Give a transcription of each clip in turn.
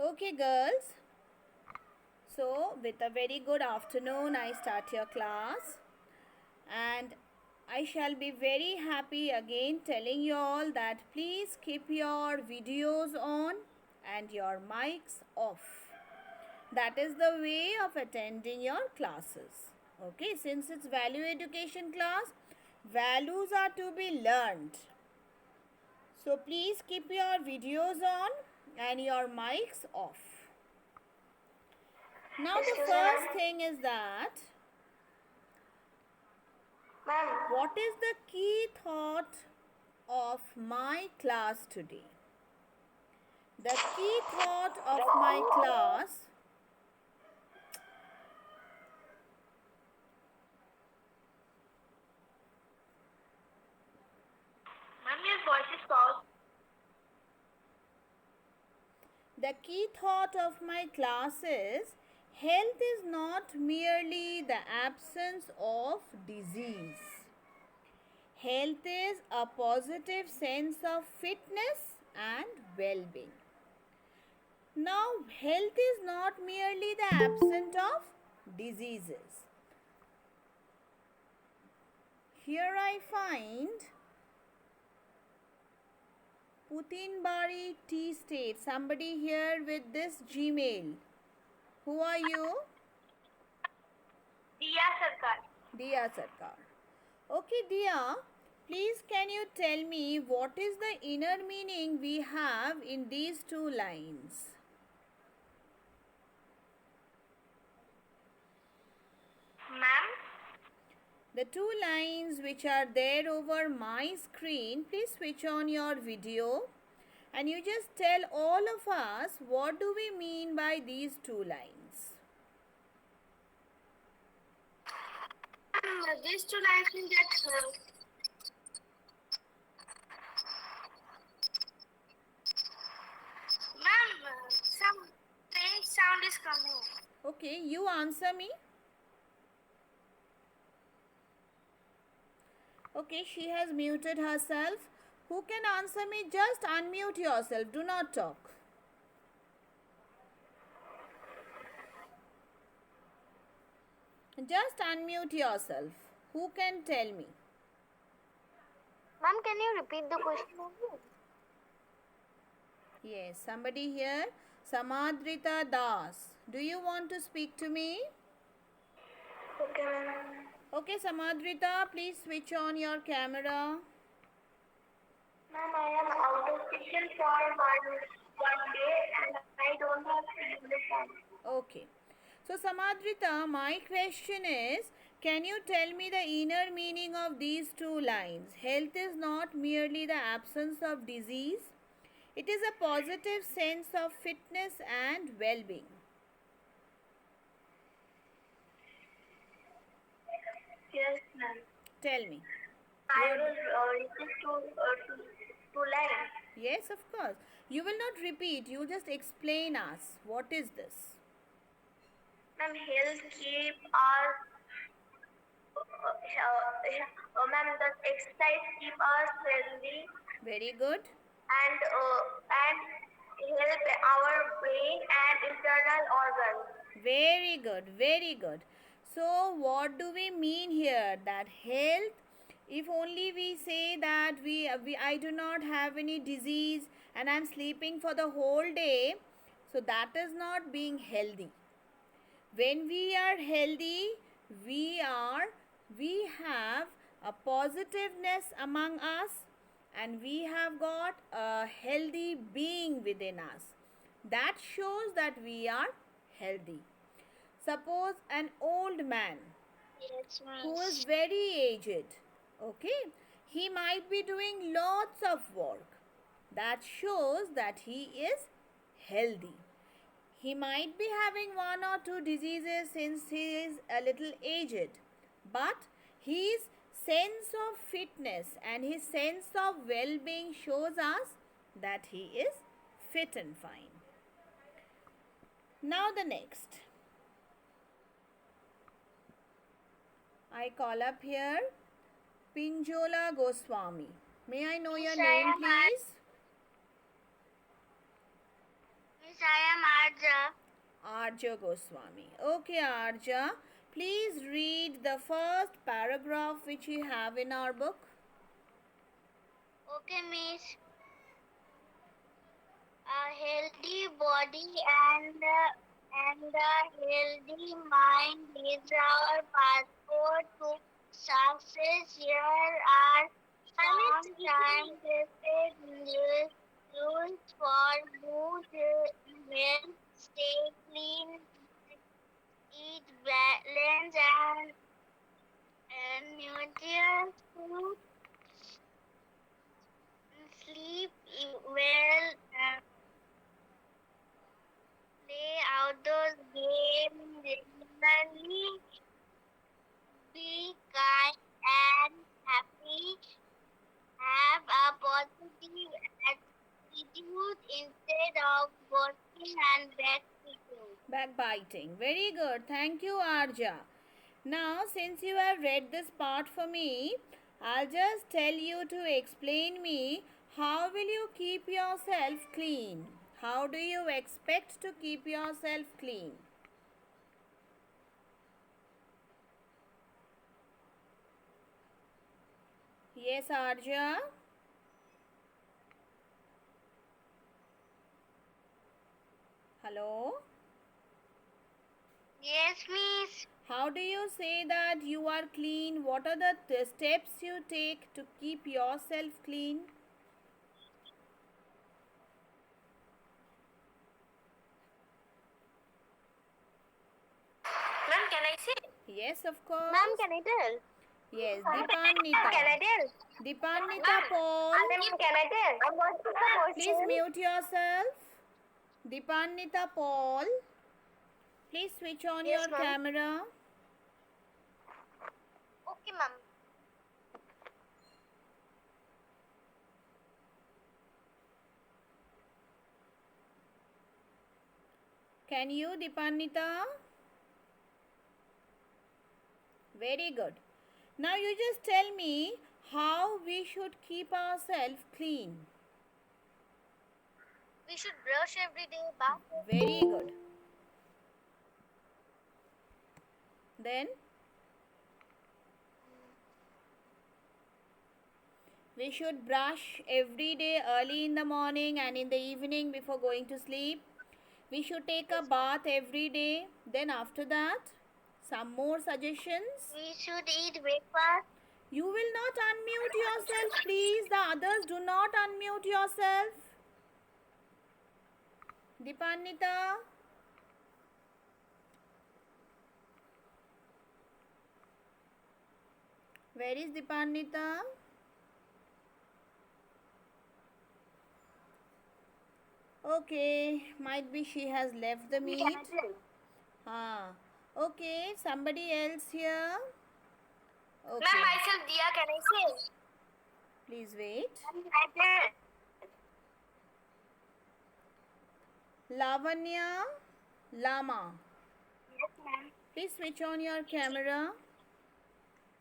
Okay, girls. So, with a very good afternoon, I start your class, and I shall be very happy again telling you all that please keep your videos on and your mics off. That is the way of attending your classes. Okay, since it's value education class, values are to be learned. So, please keep your videos on and your mics off. Now the Excuse me, first ma'am. thing is that Ma'am, what is the key thought of my class today? The key thought of my class your voice is soft. the key thought of my class is health is not merely the absence of disease. Health is a positive sense of fitness and well-being. Now, health is not merely the absence of diseases. Here I find Putinbari Tea State. Somebody here with this Gmail. Who are you? Diya Sarkar. Dia Sarkar. Okay, Dia, please can you tell me what is the inner meaning we have in these two lines? Ma'am, The two lines which are there over my screen, please switch on your video and you just tell all of us what do we mean by these two lines. these two lines mean that ma'am, some strange sound is coming. Okay, you answer me. Okay, she has muted herself. Who can answer me? Just unmute yourself. Do not talk. Just unmute yourself. Who can tell me? Ma'am, can you repeat the question? Yes, somebody here. Samadrita Das. Do you want to speak to me? Okay, ma'am. Okay, Samadrita, please switch on your camera. Ma'am, I am out of station for one day and I don't have uniform. Okay. So, Samadrita, my question is, can you tell me the inner meaning of these two lines? Health is not merely the absence of disease. It is a positive sense of fitness and well-being. Yes, ma'am. Tell me. I What? will repeat two lines. Yes, of course. You will not repeat. You just explain us. What is this? Ma'am, health keep us, ma'am, the exercise keep us healthy Very good. and help our brain and internal organs. Very good. Very good. So, what do we mean here? That health, if only we say that I do not have any disease and I'm sleeping for the whole day, so that is not being healthy. When we are healthy, we have a positiveness among us and we have got a healthy being within us. That shows that we are healthy. Suppose an old man Yes, who ma'am. is very aged, okay, he might be doing lots of work. That shows that he is healthy. He might be having one or two diseases since he is a little aged, but his sense of fitness and his sense of well-being shows us that he is fit and fine. Now the next. I call up here Pinjola Goswami. May I know your Miss, I name, am at please? Miss, I am Arja. Arja Goswami. Okay, Arja. Please read the first paragraph which we have in our book. Okay, Miss. A healthy body and a healthy mind is our passport to success. Here are some time-tested rules for good health. Stay clean, eat balanced and nutritious food, sleep well, play outdoor games regularly, be kind and happy, have a positive attitude instead of boasting and backbiting. Backbiting. Very good. Thank you, Arja. Now, since you have read this part for me, I'll just tell you to explain me how will you keep yourself clean? How do you expect to keep yourself clean? Yes, Arja. Hello. Yes, Miss. How do you say that you are clean? What are the steps you take to keep yourself clean? Ma'am, can I say? Yes, of course. Ma'am, can I tell? Yes, Can I Dipannita. tell? Dipannita Paul. Ma'am, can I tell? What's the Please question? mute yourself. Dipannita Paul. Please switch on Yes, your ma'am. camera. Okay, ma'am. Can you, Dipannita? Very good. Now you just tell me how we should keep ourselves clean. We should brush every day, bath. Very good. Then we should brush every day early in the morning and in the evening before going to sleep. We should take a bath every day. Then after that, some more suggestions. We should eat breakfast. You will not unmute yourself, please. The others, do not unmute yourself. Dipannita. Where is Dipannita? Okay, might be she has left the meet. Okay, somebody else here. Okay, Ma'am, myself, Dia, can I say? please wait. I did. Lavanya Lama. Yes, ma'am. Please switch on your camera.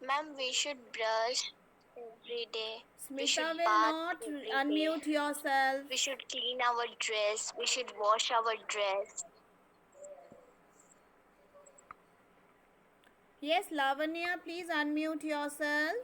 Ma'am, we should brush every day. We Smita should will bath not every day. unmute yourself. We should clean our dress. We should wash our dress. Yes, Lavanya, please unmute yourself.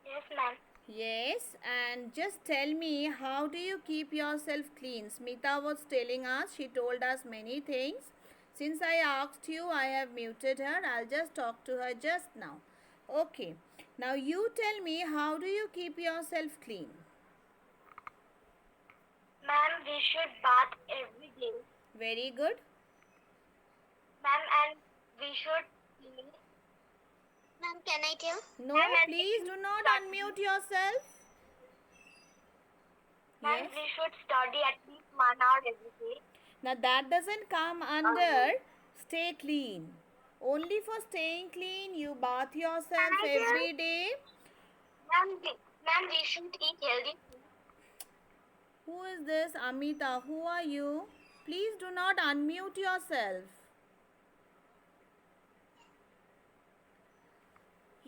Yes, ma'am. Yes, and just tell me, how do you keep yourself clean? Smita was telling us, she told us many things. Since I asked you, I have muted her. I'll just talk to her just now. Okay, now you tell me, how do you keep yourself clean? Ma'am, we should bath every day. Very good. Ma'am, and we should clean. Ma'am, can I tell? No, Ma'am, and please do not unmute yourself. Ma'am, Yes. we should study at least 1 hour every day. Now that doesn't come under stay clean. Only for staying clean, you bath yourself Can I tell? every day. Ma'am, we should eat healthy food. Who is this? Amita, who are you? Please do not unmute yourself.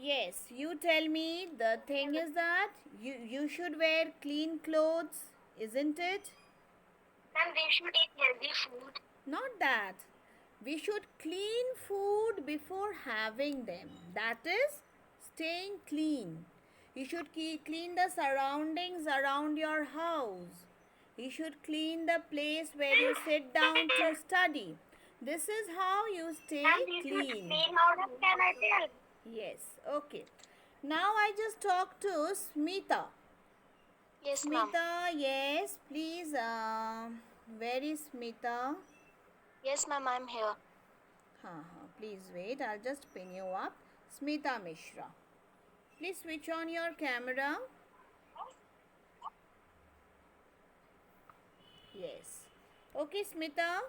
Yes, you tell me. The thing is that you should wear clean clothes, isn't it? Ma'am, we should eat healthy food. Not that. We should clean food before having them. That is staying clean. You should clean the surroundings around your house. You should clean the place where you sit down to study. This is how you stay Ma'am, we should clean. clean how can I tell? Yes, okay. Now I just talk to Smita. Yes, ma'am. Smita, yes, please. Where is Smita? Yes, ma'am, I'm here. Please wait, I'll just pin you up. Smita Mishra. Please switch on your camera. Yes. Okay, Smita,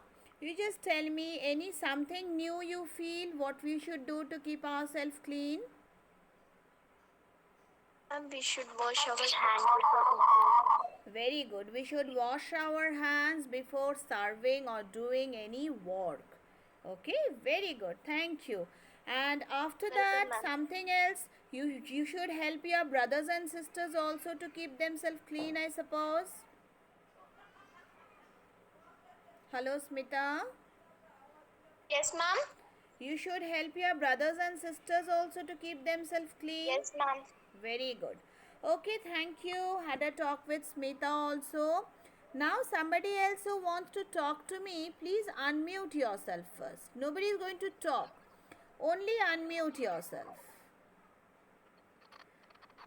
you just tell me any something new you feel what we should do to keep ourselves clean. Ma'am, we should wash our hands before eating. Very good. We should wash our hands before serving or doing any work. Okay, very good. Thank you. And after that, ma'am. something else. You should help your brothers and sisters also to keep themselves clean, I suppose. Hello, Smita. Yes, ma'am. You should help your brothers and sisters also to keep themselves clean. Yes, ma'am. Very good. Okay, thank you. Had a talk with Smita also. Now somebody else who wants to talk to me, please unmute yourself first. Nobody is going to talk. Only unmute yourself.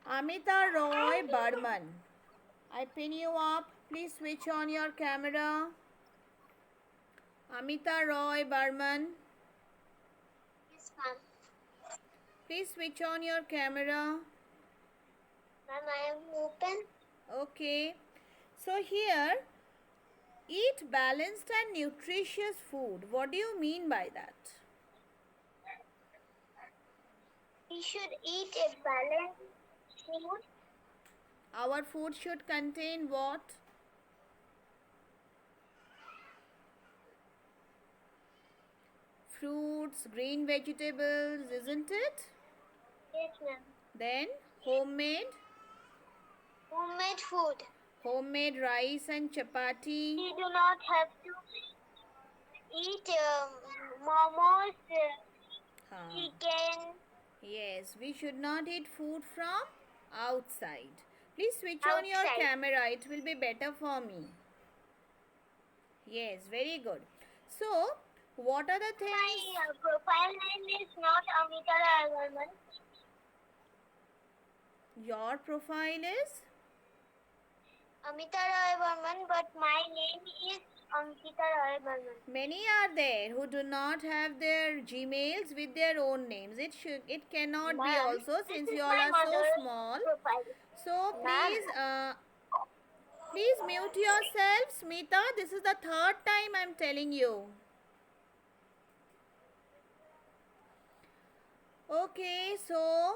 Amita Roy Burman. I pin you up. Please switch on your camera. Amita Roy Burman. Yes, ma'am. Please switch on your camera. Ma'am, I am open. Okay. So here, eat balanced and nutritious food. What do you mean by that? We should eat a balanced food. Our food should contain what? Fruits, green vegetables, isn't it? Yes, ma'am. Then homemade Food. homemade rice and chapati. We do not have to eat momos, chicken. Yes, we should not eat food from outside. Please switch on your Outside. camera. It will be better for me. Yes, very good. So, what are the things? My profile name is not Amita Raghunathan. Your profile is? Amita Roy Burman, but my name is Ankita Roy Burman. Many are there who do not have their Gmails with their own names. It cannot be Ma'am, also this since is you all my are so mother's small. profile. So Ma'am. please mute yourself, Smita. This is the third time I'm telling you. Okay, so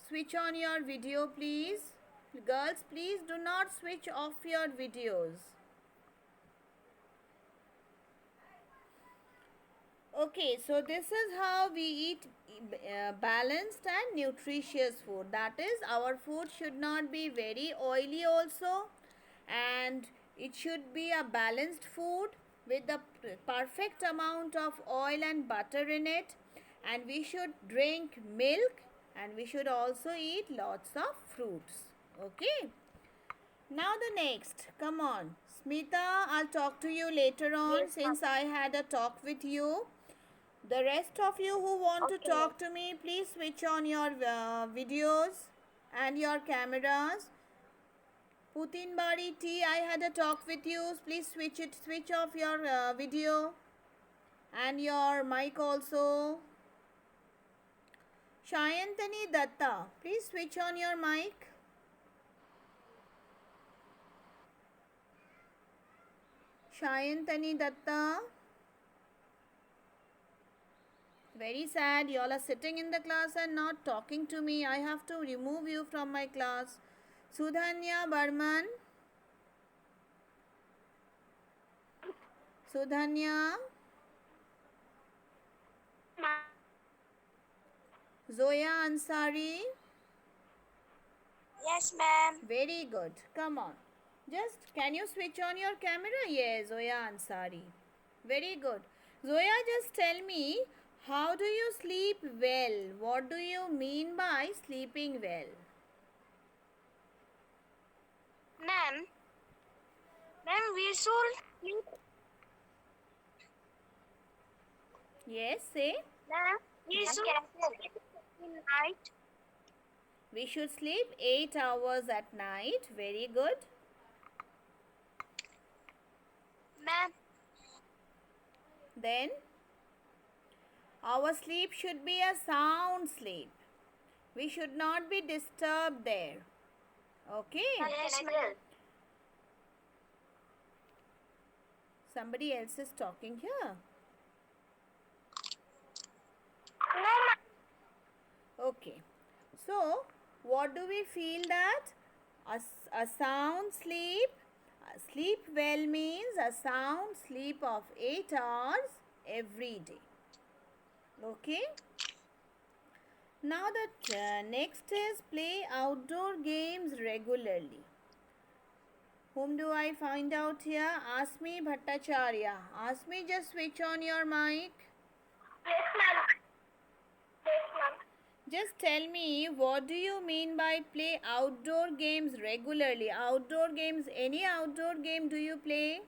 switch on your video, please. Girls, please do not switch off your videos. Okay, so this is how we eat balanced and nutritious food. That is, our food should not be very oily also, and it should be a balanced food with the perfect amount of oil and butter in it, and we should drink milk, and we should also eat lots of fruits. Okay. Now the next, come on. Smita, I'll talk to you later on Yes, since I had a talk with you. The rest of you who want to Okay. talk to me, please switch on your videos and your cameras. Putin Bari T, I had a talk with you. Please switch off your video and your mic also. Shayantani Datta, please switch on your mic. Shayantani Datta. Very sad, you all are sitting in the class and not talking to me. I have to remove you from my class. Sudhanya Barman. Sudhanya. Zoya Ansari. Yes, ma'am. Very good. Come on. Just can you switch on your camera? Yes, Zoya Ansari. Very good. Zoya, just tell me, how do you sleep well? What do you mean by sleeping well? Ma'am, we should sleep. Yes, say. Ma'am, we should sleep in night. We should sleep 8 hours at night. Very good. Ma'am, Then, our sleep should be a sound sleep. We should not be disturbed there. Okay. yes, ma'am. Somebody else is talking here. No, ma'am. Okay. So, what do we feel that? A sound sleep. Sleep well means a sound sleep of 8 hours every day. Okay. Now the next is play outdoor games regularly. Whom do I find out here? Asmi Bhattacharya. Asmi, just switch on your mic. Yes, ma'am. Yes, ma'am. Just tell me, what do you mean by play outdoor games regularly? Outdoor games, any outdoor game do you play?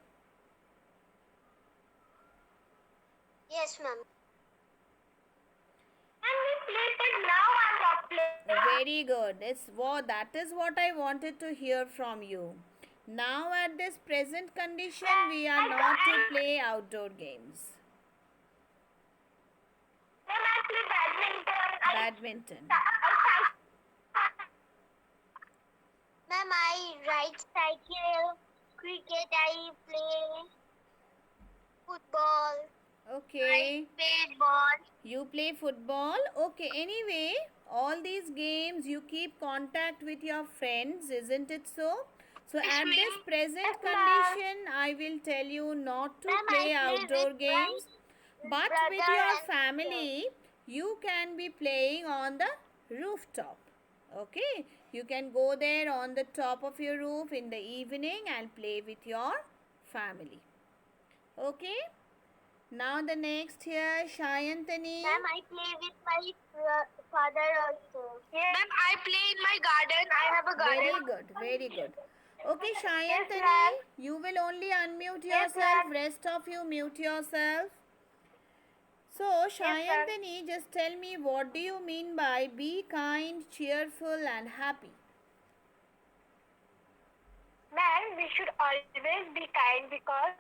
Yes, ma'am. And we played, but now I'm not playing. Very good. That is what I wanted to hear from you. Now at this present condition, we are not to play outdoor games. Ma'am, I play Badminton. Ma'am, I ride cycle, cricket, I play football, Okay. baseball. You play football? Okay. Anyway, all these games you keep contact with your friends, isn't it so? So at this present condition, I will tell you not to Ma'am, I play play outdoor with games. But with brother your and family, you can be playing on the rooftop. Okay. You can go there on the top of your roof in the evening and play with your family. Okay. Now the next here, Shayantani. Ma'am, I play with my father also. Yes. Ma'am, I play in my garden. I have a garden. Very good, very good. Okay, Yes, Shayantani, ma'am. you will only unmute Yes, yourself. ma'am. Rest of you mute yourself. So, ma'am. Shayantani, just tell me, what do you mean by be kind, cheerful, and happy? Ma'am, we should always be kind because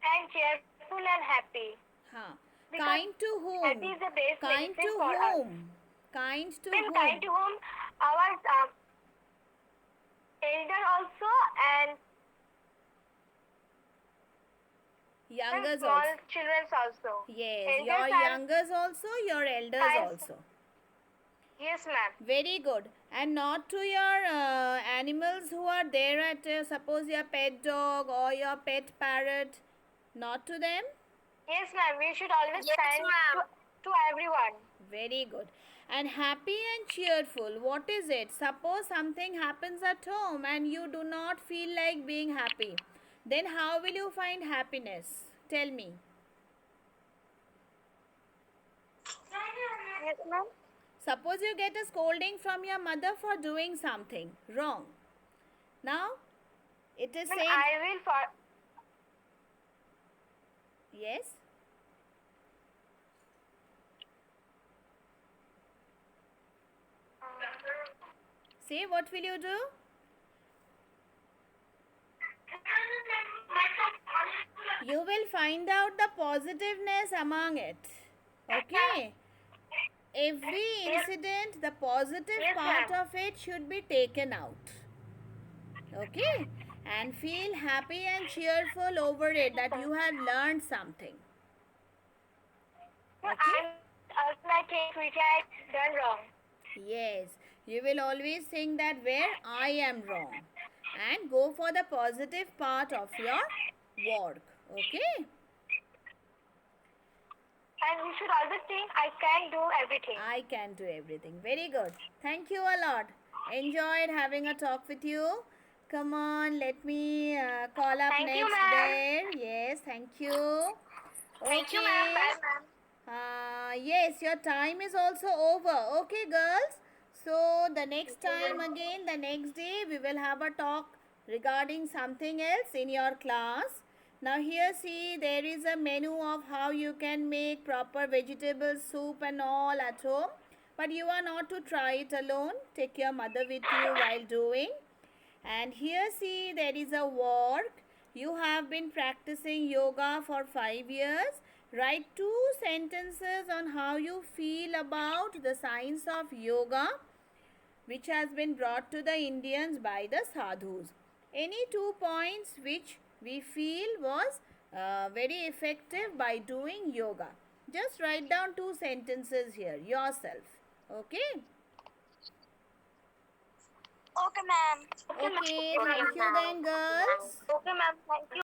and cheerful and happy. Huh. Because Kind to whom? happy is the best Kind medicine to for us. whom? Kind to Then whom? kind to whom our elder also and Youngers small also. children also. Yes, Elders your and- youngers also, your elders Kind. also. Yes, ma'am. Very good. And not to your animals who are there at, suppose your pet dog or your pet parrot. Not to them? Yes, ma'am. We should always kind to everyone. Very good. And happy and cheerful, what is it? Suppose something happens at home and you do not feel like being happy. Then how will you find happiness? Tell me. Yes, ma'am. Suppose you get a scolding from your mother for doing something wrong. Now, it is Ma'am, said... I will for. Yes? Say, what will you do? You will find out the positiveness among it. Okay? Every incident, the positive Yes, part ma'am. of it should be taken out. Okay? And feel happy and cheerful over it that you have learned something. Okay? And also I think which I done wrong. Yes, you will always think that where I am wrong and go for the positive part of your work. Okay? And we should always think, I can do everything. I can do everything. Very good. Thank you a lot. Enjoyed having a talk with you. Come on, let me call up Thank you, next ma'am. there. Yes, thank you. Thank you, ma'am. Okay. Bye, ma'am. Yes, your time is also over. Okay, girls. So, the next time again, the next day, we will have a talk regarding something else in your class. Now, here, see, there is a menu of how you can make proper vegetable soup and all at home. But you are not to try it alone. Take your mother with you while doing. And here, see, there is a work. You have been practicing yoga for 5 years. Write 2 sentences on how you feel about the science of yoga, which has been brought to the Indians by the sadhus. Any 2 points which we feel was very effective by doing yoga. Just write down 2 sentences here yourself. Okay? Okay, ma'am. Okay, thank you then, girls. Okay, ma'am. Thank you.